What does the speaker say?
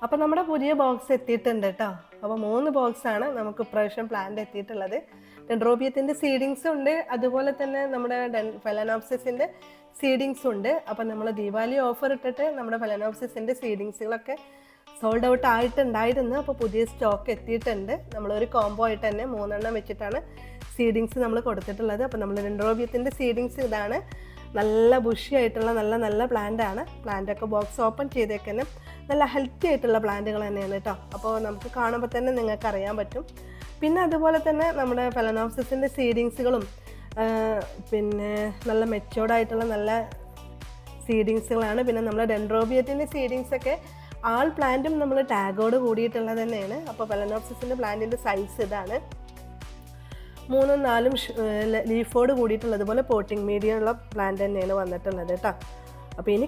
അപ്പോൾ നമ്മുടെ പുതിയ ബോക്സ് എത്തിയിട്ടുണ്ട് കേട്ടോ. അപ്പോൾ 3 ബോക്സാണ് നമുക്ക് ഇപ്രാവശ്യം പ്ലാന്റ് എത്തിയിട്ടുള്ളത്. ഡെൻഡ്രോബിയത്തിൻ്റെ സീഡിങ്സും ഉണ്ട്, അതുപോലെ തന്നെ നമ്മുടെ ഫെലനോപ്സിസിൻ്റെ സീഡിങ്സും ഉണ്ട്. അപ്പോൾ നമ്മൾ ദീപാവലി ഓഫർ ഇട്ടിട്ട് നമ്മുടെ ഫെലനോപ്സിസിൻ്റെ സീഡിങ്സുകളൊക്കെ സോൾഡ് ഔട്ട് ആയിട്ടുണ്ടായിരുന്നു. അപ്പോൾ പുതിയ സ്റ്റോക്ക് എത്തിയിട്ടുണ്ട്. നമ്മളൊരു കോംബോ ആയിട്ട് തന്നെ 3 എണ്ണം വെച്ചിട്ടാണ് സീഡിങ്സ് നമ്മൾ കൊടുത്തിട്ടുള്ളത്. അപ്പോൾ നമ്മൾ ഡെൻഡ്രോബിയത്തിൻ്റെ സീഡിങ്സ് ഇതാണ്. നല്ല ബുഷി ആയിട്ടുള്ള നല്ല പ്ലാന്റ് ആണ്. പ്ലാന്റൊക്കെ ബോക്സ് ഓപ്പൺ ചെയ്തേക്കന്നെ നല്ല ഹെൽത്തി ആയിട്ടുള്ള പ്ലാന്റുകൾ തന്നെയാണ് കേട്ടോ. അപ്പോൾ നമുക്ക് കാണുമ്പോൾ തന്നെ നിങ്ങൾക്ക് അറിയാൻ പറ്റും. പിന്നെ അതുപോലെ തന്നെ നമ്മുടെ ഫെലനോപ്സിസിൻ്റെ സീഡിങ്സുകളും പിന്നെ നല്ല മെച്ചോർഡ് ആയിട്ടുള്ള നല്ല സീഡിങ്സുകളാണ്. പിന്നെ നമ്മുടെ ഡെൻഡ്രോബിയത്തിൻ്റെ സീഡിങ്സൊക്കെ ആൾ പ്ലാന്റും നമ്മൾ ടാഗോട് കൂടിയിട്ടുള്ളത് തന്നെയാണ്. അപ്പോൾ ഫെലനോപ്സിസിൻ്റെ പ്ലാന്റിൻ്റെ സൈസ് ഇതാണ്. 3ഉം 4ഉം ലീഫോട് കൂടിയിട്ടുള്ളതുപോലെ പോട്ടിംഗ് മീഡിയ ഉള്ള പ്ലാന്റ് തന്നെയാണ് വന്നിട്ടുള്ളത് കേട്ടോ. അപ്പോൾ ഇനി